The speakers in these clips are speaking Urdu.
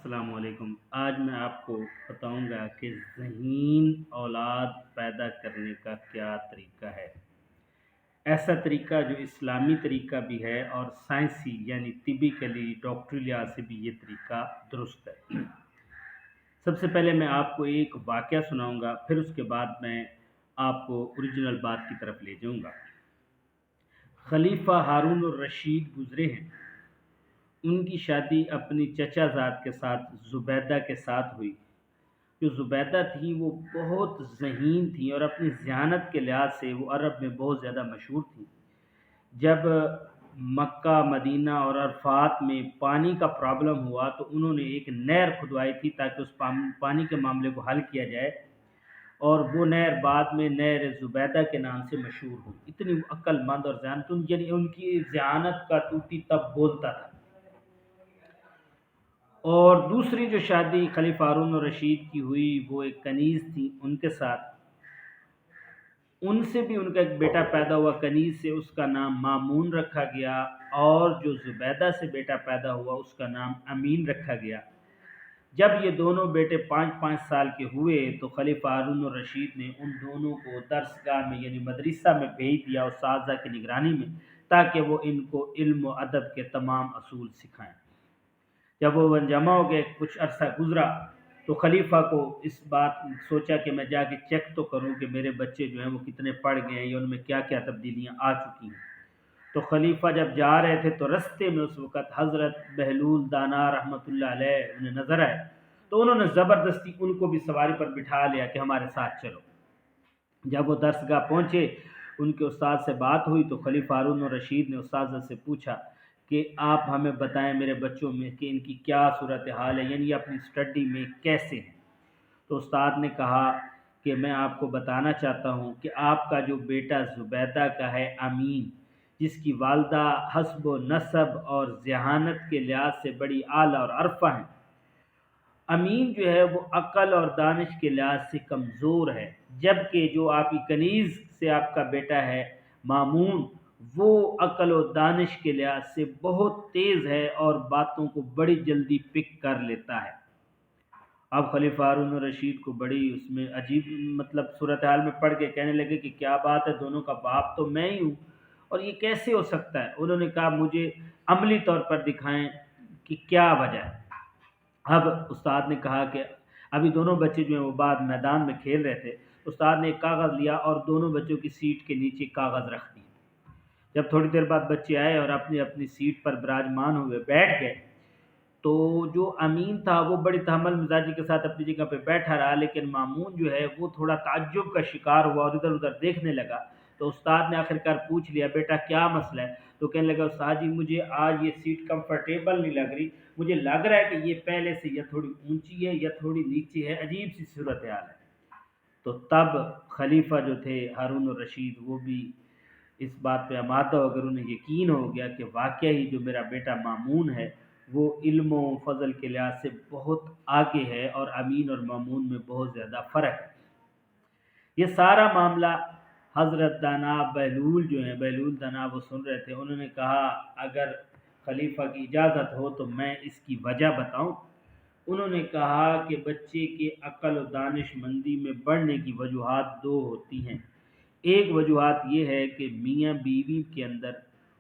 السلام علیکم۔ آج میں آپ کو بتاؤں گا کہ ذہین اولاد پیدا کرنے کا کیا طریقہ ہے۔ ایسا طریقہ جو اسلامی طریقہ بھی ہے اور سائنسی یعنی طبی ڈاکٹری لحاظ سے بھی یہ طریقہ درست ہے۔ سب سے پہلے میں آپ کو ایک واقعہ سناؤں گا، پھر اس کے بعد میں آپ کو اوریجنل بات کی طرف لے جاؤں گا۔ خلیفہ ہارون الرشید گزرے ہیں۔ ان کی شادی اپنی چچا زاد کے ساتھ زبیدہ کے ساتھ ہوئی۔ جو زبیدہ تھیں وہ بہت ذہین تھیں اور اپنی ذہانت کے لحاظ سے وہ عرب میں بہت زیادہ مشہور تھیں۔ جب مکہ مدینہ اور عرفات میں پانی کا پرابلم ہوا تو انہوں نے ایک نہر کھدوائی تھی تاکہ اس پانی کے معاملے کو حل کیا جائے، اور وہ نہر بعد میں نہر زبیدہ کے نام سے مشہور ہوئی۔ اتنی عقل مند اور ذہانت، یعنی ان کی ذہانت کا طوطی تب بولتا تھا۔ اور دوسری جو شادی خلیفہ ہارون الرشید کی ہوئی وہ ایک کنیز تھی ان کے ساتھ۔ ان سے بھی ان کا ایک بیٹا پیدا ہوا، کنیز سے اس کا نام مامون رکھا گیا، اور جو زبیدہ سے بیٹا پیدا ہوا اس کا نام امین رکھا گیا۔ جب یہ دونوں بیٹے 5-5 سال کے ہوئے تو خلیفہ ہارون الرشید نے ان دونوں کو درسگاہ میں یعنی مدرسہ میں بھیج دیا اساتذہ کی نگرانی میں، تاکہ وہ ان کو علم و ادب کے تمام اصول سکھائیں۔ جب وہ جمع ہو گئے، کچھ عرصہ گزرا تو خلیفہ کو اس بات سوچا کہ میں جا کے چیک تو کروں کہ میرے بچے جو ہیں وہ کتنے پڑھ گئے ہیں یا ان میں کیا کیا تبدیلیاں آ چکی ہیں۔ تو خلیفہ جب جا رہے تھے تو رستے میں اس وقت حضرت بہلول دانا رحمۃ اللہ علیہ انہیں نظر آئے، تو انہوں نے زبردستی ان کو بھی سواری پر بٹھا لیا کہ ہمارے ساتھ چلو۔ جب وہ درسگاہ پہنچے، ان کے استاد سے بات ہوئی تو خلیفہ ہارون الرشید نے استاد سے پوچھا کہ آپ ہمیں بتائیں میرے بچوں میں کہ ان کی کیا صورتحال ہے، یعنی یہ اپنی اسٹڈی میں کیسے ہیں۔ تو استاد نے کہا کہ میں آپ کو بتانا چاہتا ہوں کہ آپ کا جو بیٹا زبیدہ کا ہے امین، جس کی والدہ حسب و نسب اور ذہانت کے لحاظ سے بڑی اعلیٰ اور عرفہ ہیں، امین جو ہے وہ عقل اور دانش کے لحاظ سے کمزور ہے، جبکہ جو آپ کی کنیز سے آپ کا بیٹا ہے مامون، وہ عقل و دانش کے لحاظ سے بہت تیز ہے اور باتوں کو بڑی جلدی پک کر لیتا ہے۔ اب خلیفہ ہارون الرشید کو بڑی اس میں عجیب صورتحال میں پڑ کے کہنے لگے کہ کیا بات ہے، دونوں کا باپ تو میں ہی ہوں اور یہ کیسے ہو سکتا ہے۔ انہوں نے کہا مجھے عملی طور پر دکھائیں کہ کیا وجہ ہے۔ اب استاد نے کہا کہ ابھی دونوں بچے جو ہیں وہ بعد میدان میں کھیل رہے تھے، استاد نے ایک کاغذ لیا اور دونوں بچوں کی سیٹ کے نیچے کاغذ رکھ دیا۔ جب تھوڑی دیر بعد بچے آئے اور اپنی اپنی سیٹ پر براجمان ہوئے بیٹھ گئے، تو جو امین تھا وہ بڑی تحمل مزاجی کے ساتھ اپنی جگہ پہ بیٹھا رہا، لیکن مامون جو ہے وہ تھوڑا تعجب کا شکار ہوا اور ادھر ادھر دیکھنے لگا۔ تو استاد نے آخرکار پوچھ لیا بیٹا کیا مسئلہ ہے؟ تو کہنے لگا استاد جی مجھے آج یہ سیٹ کمفرٹیبل نہیں لگ رہی، مجھے لگ رہا ہے کہ یہ پہلے سے یا تھوڑی اونچی ہے یا تھوڑی نیچے ہے، عجیب سی صورتحال ہے۔ تو تب خلیفہ جو تھے ہارون الرشید وہ بھی اس بات پہ آمادہ ہو، اگر انہیں یقین ہو گیا کہ واقعی جو میرا بیٹا مامون ہے وہ علم و فضل کے لحاظ سے بہت آگے ہے اور امین اور مامون میں بہت زیادہ فرق ہے۔ یہ سارا معاملہ حضرت دانا بہلول جو ہیں، بہلول دانا وہ سن رہے تھے۔ انہوں نے کہا اگر خلیفہ کی اجازت ہو تو میں اس کی وجہ بتاؤں۔ انہوں نے کہا کہ بچے کے عقل و دانش مندی میں بڑھنے کی وجوہات دو ہوتی ہیں۔ ایک وجوہات یہ ہے کہ میاں بیوی کے اندر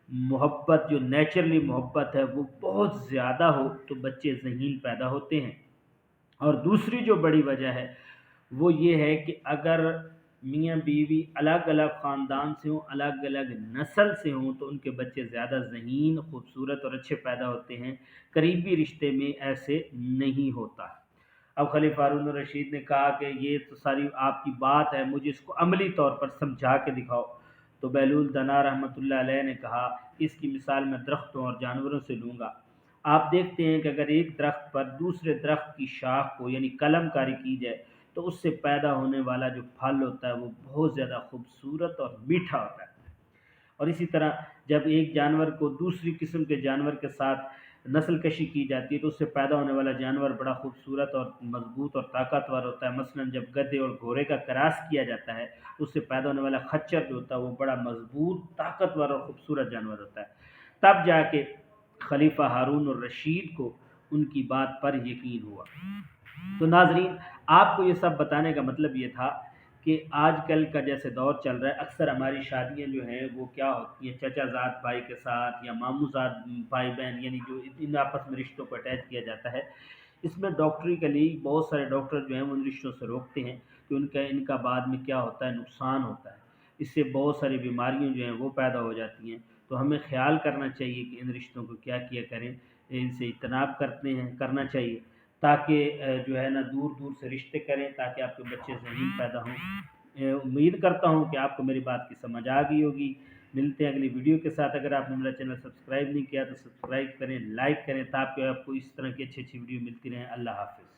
محبت، جو نیچرلی محبت ہے وہ بہت زیادہ ہو تو بچے ذہین پیدا ہوتے ہیں، اور دوسری جو بڑی وجہ ہے وہ یہ ہے کہ اگر میاں بیوی الگ الگ خاندان سے ہوں، الگ الگ نسل سے ہوں، تو ان کے بچے زیادہ ذہین، خوبصورت اور اچھے پیدا ہوتے ہیں۔ قریبی رشتے میں ایسے نہیں ہوتا۔ اب خلیفہ ہارون الرشید نے کہا کہ یہ تو ساری آپ کی بات ہے، مجھے اس کو عملی طور پر سمجھا کے دکھاؤ۔ تو بہلول دانا رحمۃ اللہ علیہ نے کہا اس کی مثال میں درختوں اور جانوروں سے لوں گا۔ آپ دیکھتے ہیں کہ اگر ایک درخت پر دوسرے درخت کی شاخ کو یعنی قلم کاری کی جائے تو اس سے پیدا ہونے والا جو پھل ہوتا ہے وہ بہت زیادہ خوبصورت اور میٹھا ہوتا ہے۔ اور اسی طرح جب ایک جانور کو دوسری قسم کے جانور کے ساتھ نسل کشی کی جاتی ہے تو اس سے پیدا ہونے والا جانور بڑا خوبصورت اور مضبوط اور طاقتور ہوتا ہے۔ مثلا جب گدھے اور گھوڑے کا کراس کیا جاتا ہے تو اس سے پیدا ہونے والا خچر جو ہوتا ہے وہ بڑا مضبوط، طاقتور اور خوبصورت جانور ہوتا ہے۔ تب جا کے خلیفہ ہارون الرشید کو ان کی بات پر یقین ہوا۔ تو ناظرین، آپ کو یہ سب بتانے کا مطلب یہ تھا کہ آج کل کا جیسے دور چل رہا ہے، اکثر ہماری شادیاں جو ہیں وہ کیا ہوتی ہیں، چچا زاد بھائی کے ساتھ یا ماموں زاد بھائی بہن، یعنی جو ان آپس میں رشتوں کو اٹیچ کیا جاتا ہے، اس میں ڈاکٹری کے لیے بہت سارے ڈاکٹر جو ہیں وہ ان رشتوں سے روکتے ہیں کہ ان کا بعد میں کیا ہوتا ہے، نقصان ہوتا ہے، اس سے بہت ساری بیماریاں جو ہیں وہ پیدا ہو جاتی ہیں۔ تو ہمیں خیال کرنا چاہیے کہ ان رشتوں کو کیا کیا کریں، ان سے اجتناب کرنا چاہیے، تاکہ جو ہے نا دور دور سے رشتے کریں، تاکہ آپ کے بچے ذہین پیدا ہوں۔ امید کرتا ہوں کہ آپ کو میری بات کی سمجھ آ گئی ہوگی۔ ملتے ہیں اگلی ویڈیو کے ساتھ۔ اگر آپ نے میرا چینل سبسکرائب نہیں کیا تو سبسکرائب کریں، لائک کریں، تاکہ آپ کو اس طرح کی اچھی اچھی ویڈیو ملتی رہیں۔ اللہ حافظ۔